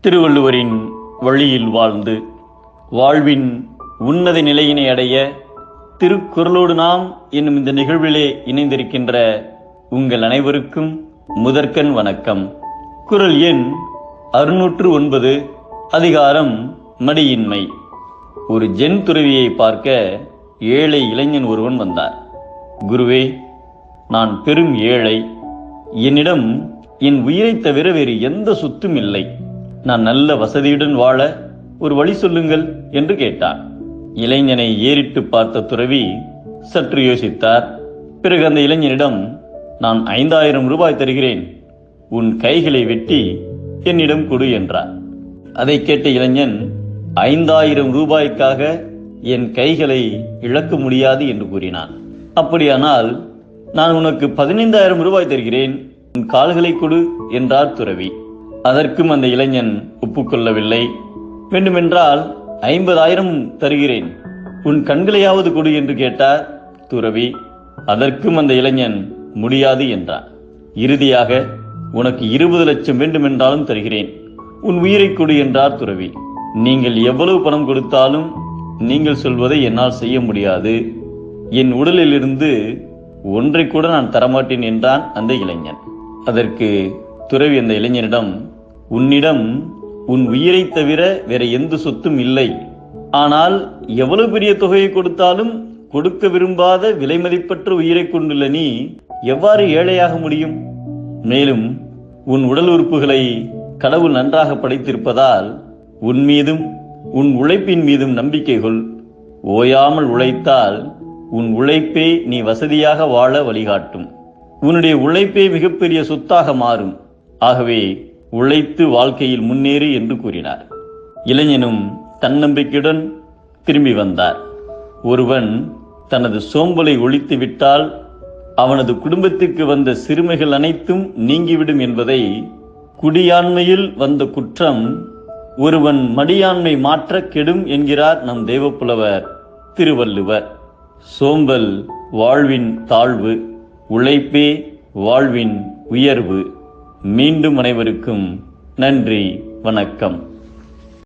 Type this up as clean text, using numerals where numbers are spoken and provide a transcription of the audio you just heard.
திருவள்ளுவரின் வழியில் வாழ்ந்து வாழ்வின் உன்னத நிலையினை அடைய திருக்குறளோடு நாம் என்னும் இந்த நிகழ்விலே இணைந்திருக்கின்ற உங்கள் அனைவருக்கும் முதற்கண் வணக்கம். குறள் எண் 609, அதிகாரம் மடியின்மை. ஒரு ஜென் துறவியை பார்க்க ஏழை இளைஞன் ஒருவன் வந்தார். குருவே, நான் பெரும் ஏழை. என்னிடம் என் உயிரைத் தவிர வேறு எந்த சொத்தும் இல்லை. நான் நல்ல வசதியுடன் வாழ ஒரு வழி சொல்லுங்கள் என்று கேட்டான். இளைஞனை ஏறிட்டு பார்த்த துறவி சற்று யோசித்தார். பிறகு அந்த இளைஞனிடம், நான் 5000 ரூபாய் தருகிறேன், உன் கைகளை வெட்டி என்னிடம் கொடு என்றார். அதை கேட்ட இளைஞன், 5000 ரூபாய்க்காக என் கைகளை இழக்க முடியாது என்று கூறினான். அப்படியானால் நான் உனக்கு 15000 ரூபாய் தருகிறேன், உன் கால்களை கொடு என்றார் துறவி. அதற்கும் அந்த இளைஞன் ஒப்புக்கொள்ளவில்லை. வேண்டுமென்றால் 50000 தருகிறேன், உன் கண்களையாவது கொடு என்று கேட்டார் துறவி. அதற்கும் அந்த இளைஞன் முடியாது என்றான். இறுதியாக, உனக்கு 20 லட்சம் வேண்டுமென்றாலும் தருகிறேன், உன் உயிரை கொடு என்றார் துறவி. நீங்கள் எவ்வளவு பணம் கொடுத்தாலும் நீங்கள் சொல்வதை என்னால் செய்ய முடியாது. என் உடலிலிருந்து ஒன்றை கூட நான் தரமாட்டேன் என்றான் அந்த இளைஞன். அதற்கு துறவி அந்த இளைஞனிடம், உன்னிடம் உன் உயிரை தவிர வேற எந்த சொத்தும் இல்லை. ஆனால் எவ்வளவு பெரிய தொகையை கொடுத்தாலும் கொடுக்க விரும்பாத விலை மதிப்பற்ற உயிரை கொண்டுள்ள நீ எவ்வாறு ஏழையாக முடியும்? மேலும் உன் உடல் உறுப்புகளை கடவுள் நன்றாக படைத்திருப்பதால் உன் மீதும் உன் உழைப்பின் மீதும் நம்பிக்கை கொள். ஓயாமல் உழைத்தால் உன் உழைப்பே நீ வசதியாக வாழ வழிகாட்டும். உன்னுடைய உழைப்பே மிகப்பெரிய சொத்தாக மாறும். ஆகவே உழைத்து வாழ்க்கையில் முன்னேறு என்று கூறினார். இளைஞனும் தன்னம்பிக்கையுடன் திரும்பி வந்தார். ஒருவன் தனது சோம்பலை ஒழித்து விட்டால் அவனது குடும்பத்திற்கு வந்த சிறுமைகள் அனைத்தும் நீங்கிவிடும் என்பதை, குடியாண்மையில் வந்த குற்றம் ஒருவன் மடியாண்மை மாற்ற கெடும் என்கிறார் நம் தெய்வப்புலவர் திருவள்ளுவர். சோம்பல் வாழ்வின் தாழ்வு, உழைப்பே வாழ்வின் உயர்வு. மீண்டும் அனைவருக்கும் நன்றி, வணக்கம்.